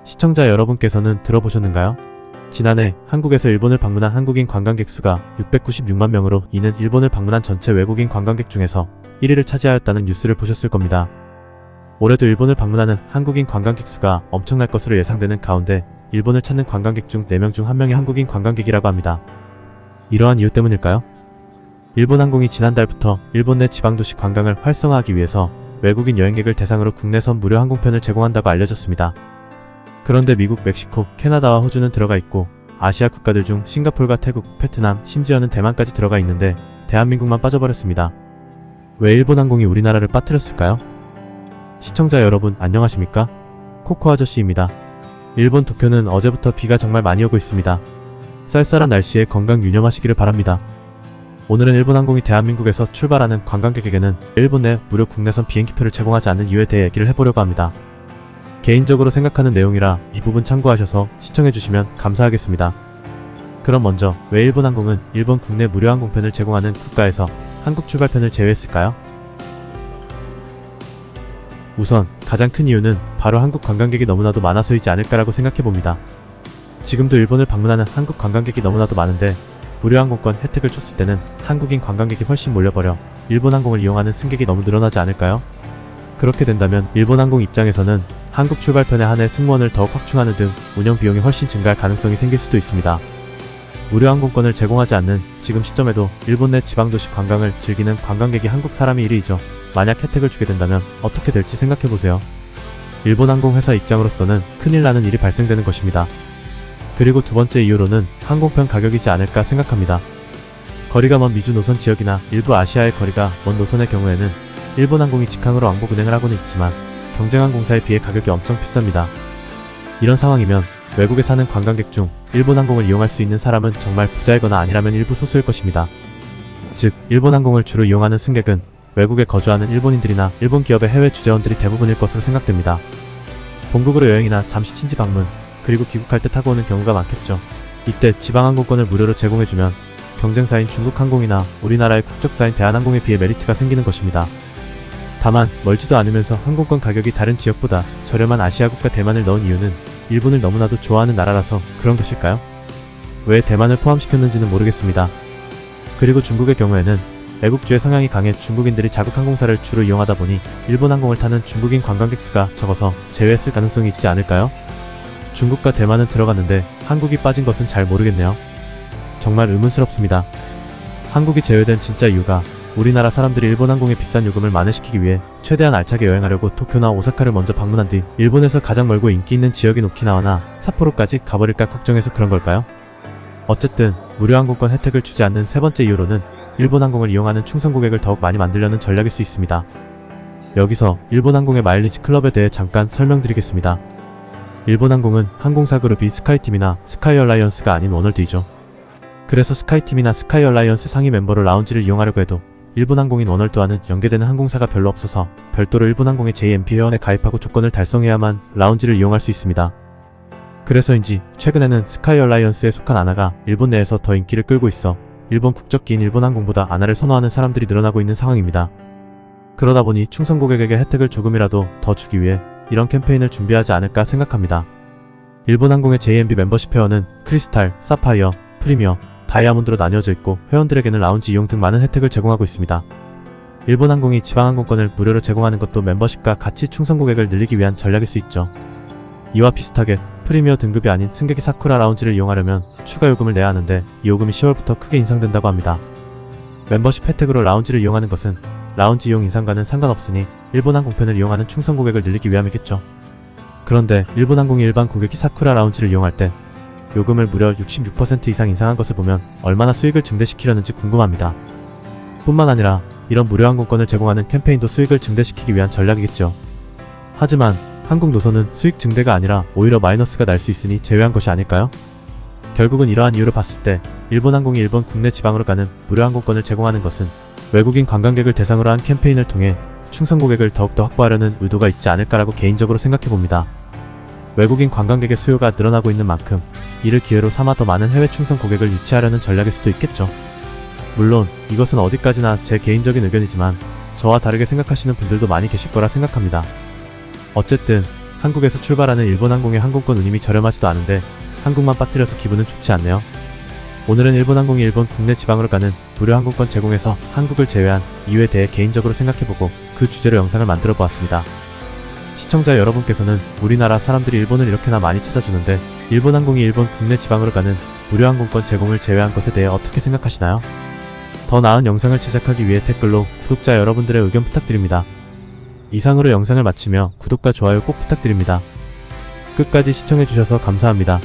시청자 여러분께서는 들어보셨는가요? 지난해 한국에서 일본을 방문한 한국인 관광객 수가 696만 명으로 이는 일본을 방문한 전체 외국인 관광객 중에서 1위를 차지하였다는 뉴스를 보셨을 겁니다. 올해도 일본을 방문하는 한국인 관광객 수가 엄청날 것으로 예상되는 가운데 일본을 찾는 관광객 중 4명 중 1명이 한국인 관광객이라고 합니다. 이러한 이유 때문일까요? 일본항공이 지난달부터 일본 내 지방도시 관광을 활성화하기 위해서 외국인 여행객을 대상으로 국내선 무료 항공편을 제공한다고 알려졌습니다. 그런데 미국, 멕시코, 캐나다와 호주는 들어가 있고 아시아 국가들 중 싱가폴과 태국, 베트남, 심지어는 대만까지 들어가 있는데 대한민국만 빠져버렸습니다. 왜 일본항공이 우리나라를 빠뜨렸을까요? 시청자 여러분 안녕하십니까? 코코 아저씨입니다. 일본 도쿄는 어제부터 비가 정말 많이 오고 있습니다. 쌀쌀한 날씨에 건강 유념하시기를 바랍니다. 오늘은 일본항공이 대한민국에서 출발하는 관광객에게는 일본 내 무료 국내선 비행기표를 제공하지 않는 이유에 대해 얘기를 해보려고 합니다. 개인적으로 생각하는 내용이라 이 부분 참고하셔서 시청해주시면 감사하겠습니다. 그럼 먼저 왜 일본항공은 일본 국내 무료 항공편을 제공하는 국가에서 한국 출발편을 제외했을까요? 우선 가장 큰 이유는 바로 한국 관광객이 너무나도 많아서이지 않을까라고 생각해봅니다. 지금도 일본을 방문하는 한국 관광객이 너무나도 많은데 무료 항공권 혜택을 줬을 때는 한국인 관광객이 훨씬 몰려버려 일본항공을 이용하는 승객이 너무 늘어나지 않을까요? 그렇게 된다면 일본항공 입장에서는 한국 출발편에 한해 승무원을 더욱 확충하는 등 운영 비용이 훨씬 증가할 가능성이 생길 수도 있습니다. 무료 항공권을 제공하지 않는 지금 시점에도 일본 내 지방도시 관광을 즐기는 관광객이 한국 사람이 1위이죠. 만약 혜택을 주게 된다면 어떻게 될지 생각해보세요. 일본항공 회사 입장으로서는 큰일 나는 일이 발생되는 것입니다. 그리고 두 번째 이유로는 항공편 가격이지 않을까 생각합니다. 거리가 먼 미주 노선 지역이나 일부 아시아의 거리가 먼 노선의 경우에는 일본항공이 직항으로 왕복 운행을 하고는 있지만 경쟁항공사에 비해 가격이 엄청 비쌉니다. 이런 상황이면 외국에 사는 관광객 중 일본항공을 이용할 수 있는 사람은 정말 부자이거나 아니라면 일부 소수일 것입니다. 즉, 일본항공을 주로 이용하는 승객은 외국에 거주하는 일본인들이나 일본 기업의 해외 주재원들이 대부분일 것으로 생각됩니다. 본국으로 여행이나 잠시 친지 방문, 그리고 귀국할 때 타고 오는 경우가 많겠죠. 이때 지방항공권을 무료로 제공해주면 경쟁사인 중국항공이나 우리나라의 국적사인 대한항공에 비해 메리트가 생기는 것입니다. 다만 멀지도 않으면서 항공권 가격이 다른 지역보다 저렴한 아시아 국가 대만을 넣은 이유는 일본을 너무나도 좋아하는 나라라서 그런 것일까요? 왜 대만을 포함시켰는지는 모르겠습니다. 그리고 중국의 경우에는 애국주의 성향이 강해 중국인들이 자국 항공사를 주로 이용하다 보니 일본 항공을 타는 중국인 관광객 수가 적어서 제외했을 가능성이 있지 않을까요? 중국과 대만은 들어갔는데 한국이 빠진 것은 잘 모르겠네요. 정말 의문스럽습니다. 한국이 제외된 진짜 이유가 우리나라 사람들이 일본항공의 비싼 요금을 만회시키기 위해 최대한 알차게 여행하려고 도쿄나 오사카를 먼저 방문한 뒤 일본에서 가장 멀고 인기 있는 지역인 오키나와나 삿포로까지 가버릴까 걱정해서 그런 걸까요? 어쨌든 무료 항공권 혜택을 주지 않는 세 번째 이유로는 일본항공을 이용하는 충성 고객을 더욱 많이 만들려는 전략일 수 있습니다. 여기서 일본항공의 마일리지 클럽에 대해 잠깐 설명드리겠습니다. 일본항공은 항공사 그룹이 스카이팀이나 스카이얼라이언스가 아닌 워널드이죠. 그래서 스카이팀이나 스카이얼라이언스 상위 멤버로 라운지를 이용하려고 해도 일본항공인 워널드와는 연계되는 항공사가 별로 없어서 별도로 일본항공의 JMP 회원에 가입하고 조건을 달성해야만 라운지를 이용할 수 있습니다. 그래서인지 최근에는 스카이얼라이언스에 속한 아나가 일본 내에서 더 인기를 끌고 있어 일본 국적기인 일본항공보다 아나를 선호하는 사람들이 늘어나고 있는 상황입니다. 그러다 보니 충성 고객에게 혜택을 조금이라도 더 주기 위해 이런 캠페인을 준비하지 않을까 생각합니다. 일본항공의 JMB 멤버십 회원은 크리스탈, 사파이어, 프리미어, 다이아몬드로 나뉘어져 있고 회원들에게는 라운지 이용 등 많은 혜택을 제공하고 있습니다. 일본항공이 지방항공권을 무료로 제공하는 것도 멤버십과 같이 충성 고객을 늘리기 위한 전략일 수 있죠. 이와 비슷하게 프리미어 등급이 아닌 승객이 사쿠라 라운지를 이용하려면 추가 요금을 내야 하는데 이 요금이 10월부터 크게 인상된다고 합니다. 멤버십 혜택으로 라운지를 이용하는 것은 라운지 이용 인상과는 상관없으니 일본항공편을 이용하는 충성 고객을 늘리기 위함이겠죠. 그런데 일본항공이 일반 고객이 사쿠라 라운지를 이용할 때 요금을 무려 66% 이상 인상한 것을 보면 얼마나 수익을 증대시키려는지 궁금합니다. 뿐만 아니라 이런 무료 항공권을 제공하는 캠페인도 수익을 증대시키기 위한 전략이겠죠. 하지만 한국 노선은 수익 증대가 아니라 오히려 마이너스가 날 수 있으니 제외한 것이 아닐까요? 결국은 이러한 이유를 봤을 때 일본항공이 일본 국내 지방으로 가는 무료 항공권을 제공하는 것은 외국인 관광객을 대상으로 한 캠페인을 통해 충성 고객을 더욱더 확보하려는 의도가 있지 않을까라고 개인적으로 생각해봅니다. 외국인 관광객의 수요가 늘어나고 있는 만큼 이를 기회로 삼아 더 많은 해외 충성 고객을 유치하려는 전략일 수도 있겠죠. 물론 이것은 어디까지나 제 개인적인 의견이지만 저와 다르게 생각하시는 분들도 많이 계실 거라 생각합니다. 어쨌든 한국에서 출발하는 일본항공의 항공권 운임이 저렴하지도 않은데 한국만 빠뜨려서 기분은 좋지 않네요. 오늘은 일본항공이 일본 국내 지방으로 가는 무료 항공권 제공에서 한국을 제외한 이유에 대해 개인적으로 생각해보고 그 주제로 영상을 만들어 보았습니다. 시청자 여러분께서는 우리나라 사람들이 일본을 이렇게나 많이 찾아주는데 일본항공이 일본 국내 지방으로 가는 무료 항공권 제공을 제외한 것에 대해 어떻게 생각하시나요? 더 나은 영상을 제작하기 위해 댓글로 구독자 여러분들의 의견 부탁드립니다. 이상으로 영상을 마치며 구독과 좋아요 꼭 부탁드립니다. 끝까지 시청해주셔서 감사합니다.